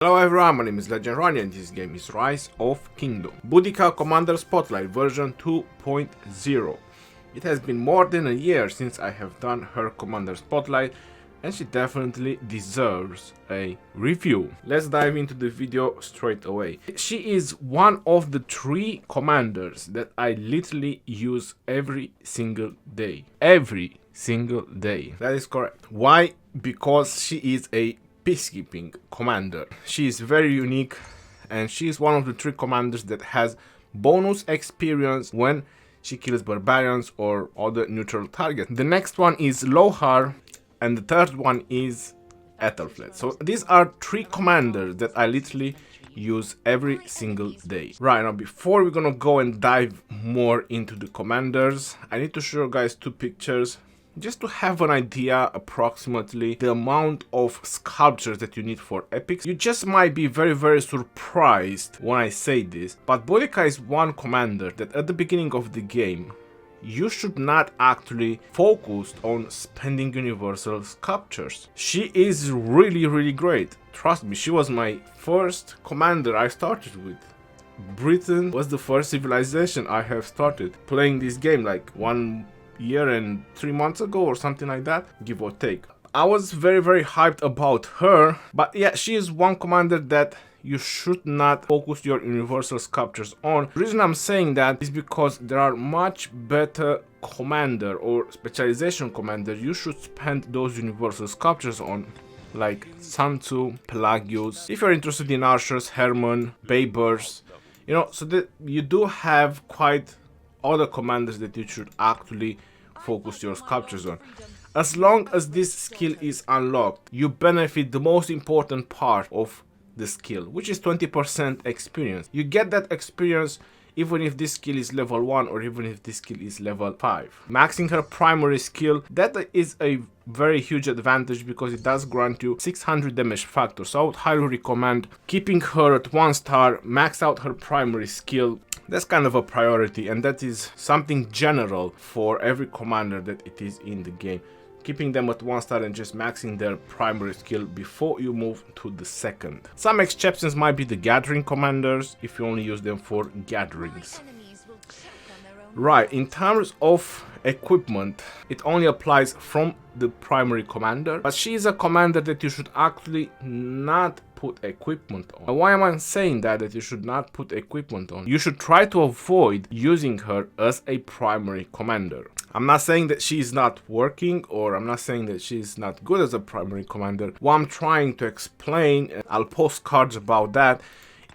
Hello everyone, my name is Legend Ronnie and this game is Rise of Kingdom. Boudica Commander Spotlight version 2.0. It has been more than a year since I have done her Commander Spotlight and she definitely deserves a review. Let's dive into the video straight away. She is one of the 3 commanders that I literally use every single day. Every single day. That is correct. Why? Because she is a peacekeeping commander. She is very unique and she is one of the 3 commanders that has bonus experience when she kills barbarians or other neutral targets. The next one is Lohar and the third one is Ethelflaed. So these are 3 commanders that I literally use every single day. Right, now before we're gonna go and dive more into the commanders, I need to show you guys 2 pictures just to have an idea approximately the amount of sculptures that you need for epics. You just might be very surprised when I say this, but Boudica is one commander that at the beginning of the game you should not actually focus on spending universal sculptures. She is really great. Trust me, she was my first commander I started with. Britain was the first civilization I have started playing this game, like 1 year and 3 months ago or something like that, give or take. I was very hyped about her, but yeah, she is one commander that you should not focus your universal sculptures on. The reason I'm saying that is because there are much better commander or specialization commander you should spend those universal sculptures on, like Sun Tzu, Pelagius. If you're interested in archers, Herman, Babers, you know, so that you do have quite other commanders that you should actually focus your sculptures on. As long as this skill is unlocked, you benefit the most important part of the skill, which is 20% experience. You get that experience even if this skill is level 1 or even if this skill is level 5. Maxing her primary skill, that is a very huge advantage because it does grant you 600 damage factor. So I would highly recommend keeping her at 1 star, max out her primary skill. That's kind of a priority, and that is something general for every commander that it is in the game. Keeping them at 1 star and just maxing their primary skill before you move to the second. Some exceptions might be the gathering commanders, if you only use them for gatherings. Right, in terms of equipment, it only applies from the primary commander, but she is a commander that you should actually not put equipment on. Why am I saying that you should not put equipment on? You should try to avoid using her as a primary commander. I'm not saying that she is not working, or I'm not saying that she is not good as a primary commander. What I'm trying to explain, and I'll post cards about that,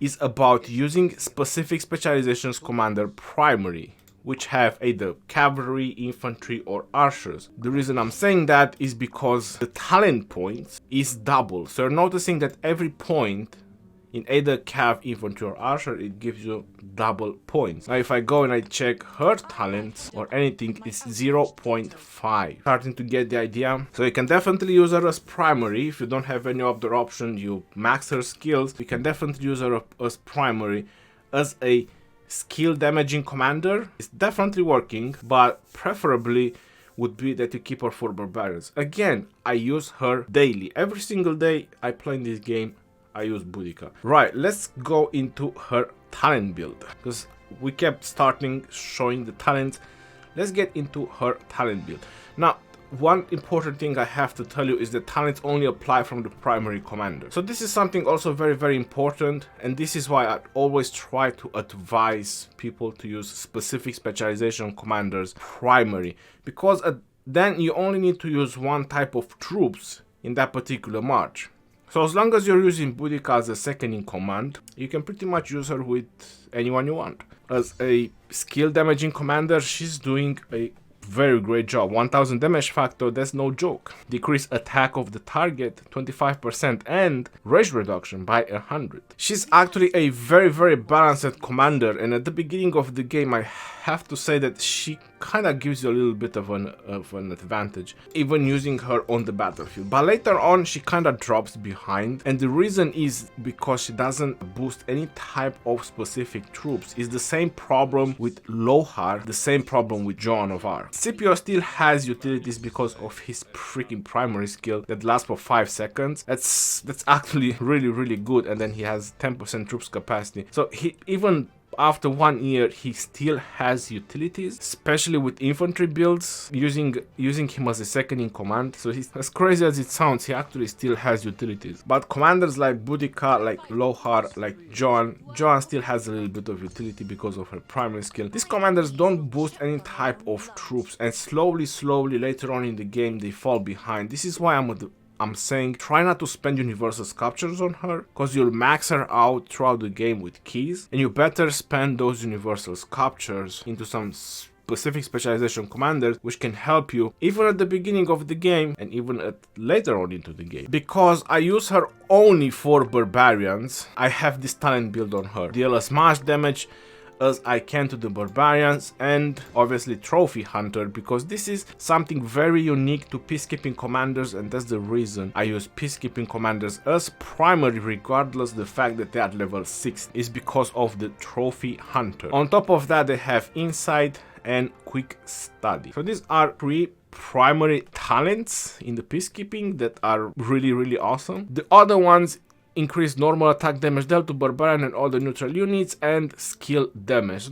is about using specific specializations commander primary, which have either cavalry, infantry, or archers. The reason I'm saying that is because the talent points is double. So you're noticing that every point in either cav, infantry, or archer, it gives you double points. Now if I go and I check her talents or anything, it's 0.5. Starting to get the idea. So you can definitely use her as primary. If you don't have any other option, you max her skills. You can definitely use her as primary. As a skill damaging commander, it's definitely working, but preferably would be that you keep her for barbarians. Again, I use her daily. Every single day I play in this game, I use Boudica. Right, let's go into her talent build, because we kept starting showing the talents. Let's get into her talent build. Now, one important thing I have to tell you is that talents only apply from the primary commander. So this is something also very important, and this is why I always try to advise people to use specific specialization commanders primary, because then you only need to use one type of troops in that particular march. So as long as you're using Boudica as a second in command, you can pretty much use her with anyone you want. As a skill damaging commander, she's doing a very great job. 1000 damage factor, that's no joke. Decrease attack of the target 25% and rage reduction by 100. She's actually a very balanced commander, and at the beginning of the game I have to say that she kind of gives you a little bit of an advantage, even using her on the battlefield. But later on she kind of drops behind, and the reason is because she doesn't boost any type of specific troops. It's the same problem with Lohar, the same problem with Joan of Arc. Scipio still has utilities because of his freaking primary skill that lasts for 5 seconds. That's actually really good, and then he has 10% troops capacity. So he even after 1 year, he still has utilities, especially with infantry builds, using him as a second in command. So he's, as crazy as it sounds, he actually still has utilities. But commanders like Boudica, like Lohar, like Joan still has a little bit of utility because of her primary skill. These commanders don't boost any type of troops, and slowly later on in the game they fall behind. This is why I'm saying try not to spend universal sculptures on her, because you'll max her out throughout the game with keys, and you better spend those universal sculptures into some specific specialization commanders which can help you even at the beginning of the game and even later on into the game. Because I use her only for barbarians, I have this talent build on her. Deal as much damage as I can to the barbarians, and obviously trophy hunter, because this is something very unique to peacekeeping commanders, and that's the reason I use peacekeeping commanders as primary regardless the fact that they are level 6 is because of the trophy hunter. On top of that, they have insight and quick study. So these are 3 primary talents in the peacekeeping that are really awesome. The other ones increase normal attack damage dealt to barbarian and all the neutral units, and skill damage.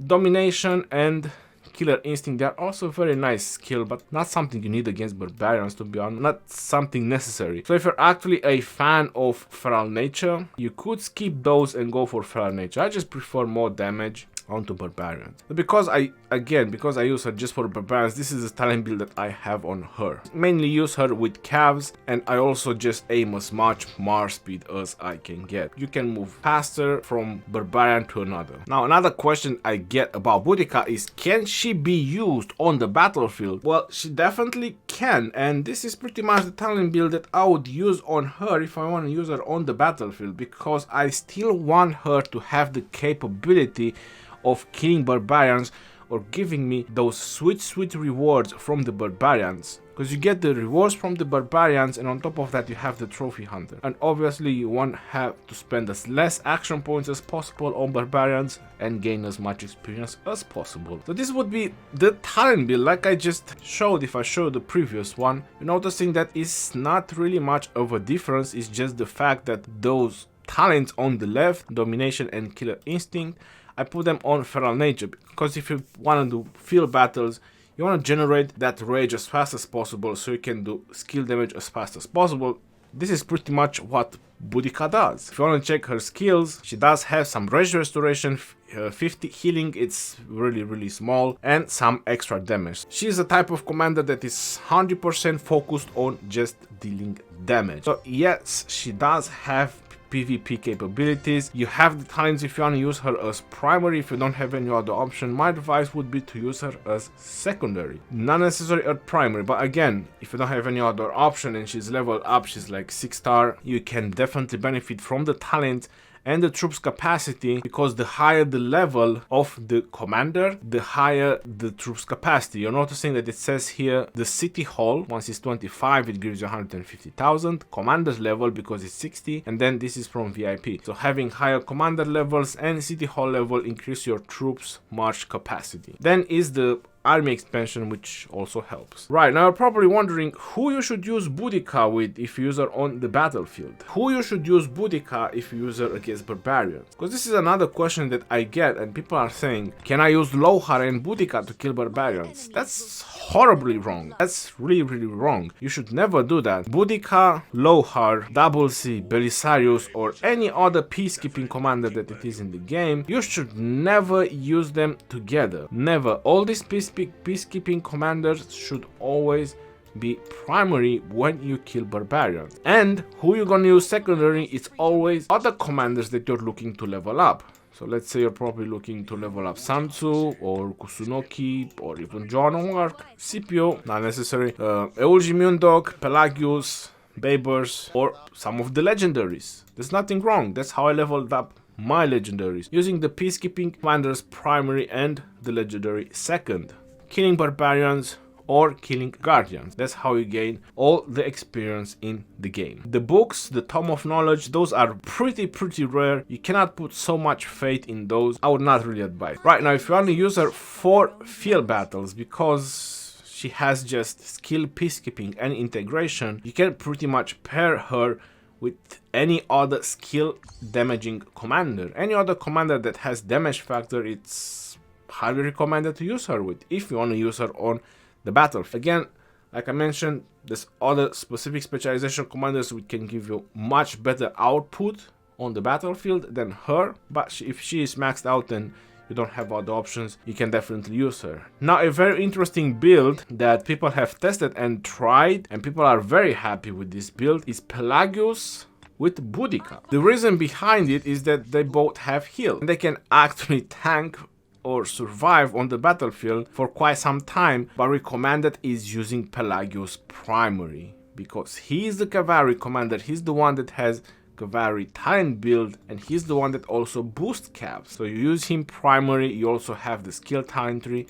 Domination and killer instinct, they are also very nice skill, but not something you need against barbarians, to be honest, not something necessary. So if you're actually a fan of feral nature, you could skip those and go for feral nature. I just prefer more damage onto barbarians. But because I use her just for barbarians, this is the talent build that I have on her. Mainly use her with calves, and I also just aim as much Mars speed as I can get. You can move faster from barbarian to another. Now another question I get about Boudica is, can she be used on the battlefield? Well, she definitely can, and this is pretty much the talent build that I would use on her if I want to use her on the battlefield, because I still want her to have the capability of killing barbarians or giving me those sweet rewards from the barbarians, because you get the rewards from the barbarians, and on top of that you have the trophy hunter, and obviously you want to have to spend as less action points as possible on barbarians and gain as much experience as possible. So this would be the talent build like I just showed. If I show the previous one, you're noticing that it's not really much of a difference. It's just the fact that those talents on the left, domination and killer instinct, I put them on feral nature, because if you want to do field battles, you want to generate that rage as fast as possible so you can do skill damage as fast as possible. This is pretty much what Boudica does. If you want to check her skills, she does have some rage restoration, 50 healing, it's really small, and some extra damage. She is a type of commander that is 100% focused on just dealing damage. So yes, she does have PvP capabilities. You have the talents if you want to use her as primary. If you don't have any other option, my advice would be to use her as secondary, not necessarily at primary. But again, if you don't have any other option and she's leveled up, she's like 6 star, you can definitely benefit from the talent and the troops capacity, because the higher the level of the commander, the higher the troops capacity. You're noticing that it says here the city hall, once it's 25 it gives you 150,000, commander's level because it's 60, and then this is from VIP. So having higher commander levels and city hall level increase your troops march capacity. Then is the army expansion, which also helps. Right, now you're probably wondering who you should use Boudica with if you use her on the battlefield. Who you should use Boudica if you use her against barbarians? Because this is another question that I get, and people are saying, can I use Lohar and Boudica to kill barbarians? That's horribly wrong. That's really wrong. You should never do that. Boudica, Lohar, Double C, Belisarius, or any other peacekeeping commander that it is in the game, you should never use them together. Never. All these peacekeeping commanders should always be primary when you kill barbarians. And who you're gonna use secondary, it's always other commanders that you're looking to level up. So let's say you're probably looking to level up Sansu or Kusunoki or even Joan of Arc, Scipio, not necessary, Eulji Mundok, Pelagius, Babers, or some of the legendaries. There's nothing wrong. That's how I leveled up my legendaries, using the peacekeeping commanders primary and the legendary second. Killing barbarians or killing guardians. That's how you gain all the experience in the game. The books, the Tome of Knowledge, those are pretty rare. You cannot put so much faith in those. I would not really advise. Right now, if you want to use her for field battles, because she has just skill, peacekeeping, and integration, you can pretty much pair her with any other skill damaging commander. Any other commander that has damage factor, it's highly recommended to use her with if you want to use her on the battlefield. Again, like I mentioned, there's other specific specialization commanders which can give you much better output on the battlefield than her, but if she is maxed out, then you don't have other options, you can definitely use her. Now, a very interesting build that people have tested and tried, and people are very happy with this build, is Pelagius with Boudica. The reason behind it is that they both have heal, and they can actually tank or survive on the battlefield for quite some time, but recommended is using Pelagius primary, because he is the Cavalry commander, he's the one that has Cavalry talent build, and he's the one that also boosts Cavs. So you use him primary, you also have the skill talent tree,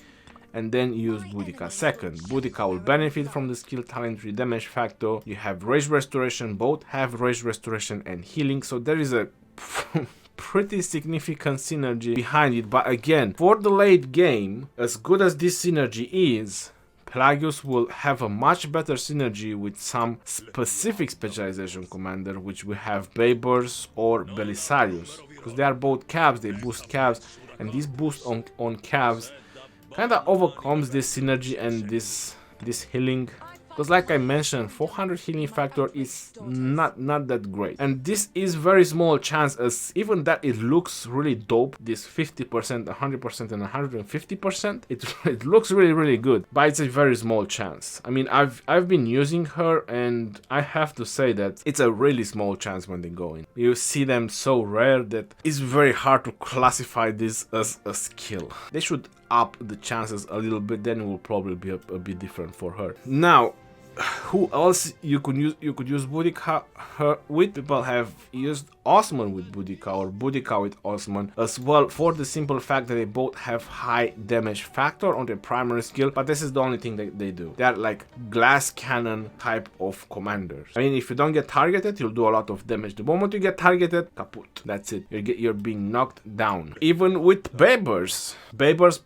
and then use Boudica second. Boudica will benefit from the skill talent tree damage factor. You have rage restoration, both have rage restoration and healing, so there is a pretty significant synergy behind it. But again, for the late game, as good as this synergy is, Pelagius will have a much better synergy with some specific specialization commander, which we have Babers or Belisarius, because they are both Cavs, they boost Cavs, and this boost on Cavs kind of overcomes this synergy and this healing. Because like I mentioned, 400 healing factor is not that great. And this is very small chance, as even that it looks really dope, this 50%, 100% and 150%. It looks really good, but it's a very small chance. I mean, I've been using her, and I have to say that it's a really small chance when they go in. You see them so rare that it's very hard to classify this as a skill. They should up the chances a little bit, then it will probably be a bit different for her. Now, who else you could use Boudica with? People have used Osman with Boudica or Boudica with Osman as well, for the simple fact that they both have high damage factor on their primary skill, but this is the only thing that they do. They are like glass cannon type of commanders. I mean, if you don't get targeted, you'll do a lot of damage. The moment you get targeted, kaput. That's it. You're being knocked down. Even with Babers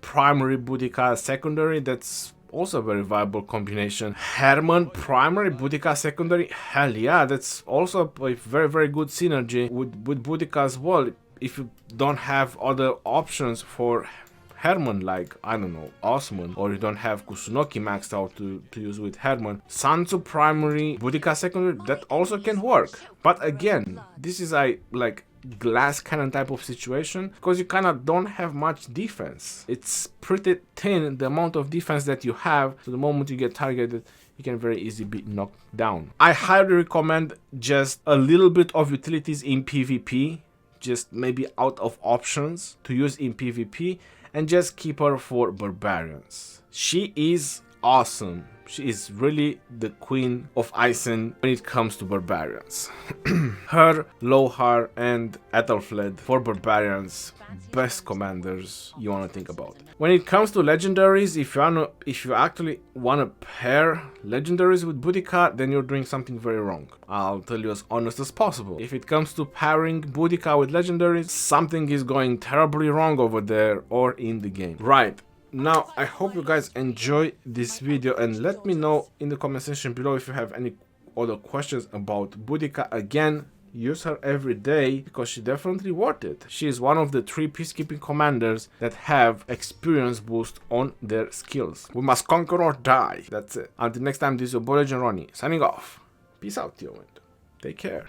primary, Boudica secondary, that's also a very viable combination. Herman primary, Boudica secondary, hell yeah, that's also a very good synergy with Boudica as well. If you don't have other options for Herman, like, I don't know, Osman, or you don't have Kusunoki maxed out to use with Herman, Sansu primary, Boudica secondary, that also can work. But again, this is a like glass cannon type of situation, because you kind of don't have much defense. It's pretty thin, the amount of defense that you have, so the moment you get targeted, you can very easily be knocked down. I highly recommend just a little bit of utilities in PvP, just maybe out of options to use in PvP, and just keep her for barbarians. She is awesome. She is really the queen of Isen when it comes to barbarians. Her, Lohar, and Ethelfled for barbarians, best commanders you want to think about. When it comes to legendaries, if you actually want to pair legendaries with Boudica, then you're doing something very wrong. I'll tell you as honest as possible. If it comes to pairing Boudica with legendaries, something is going terribly wrong over there or in the game. Right. Now, I hope you guys enjoy this video, and let me know in the comment section below if you have any other questions about Boudica. Again, use her every day because she's definitely worth it. She is one of the 3 peacekeeping commanders that have experience boost on their skills. We must conquer or die. That's it. Until next time, this is your boy Legend Ronnie signing off. Peace out, yo, and take care.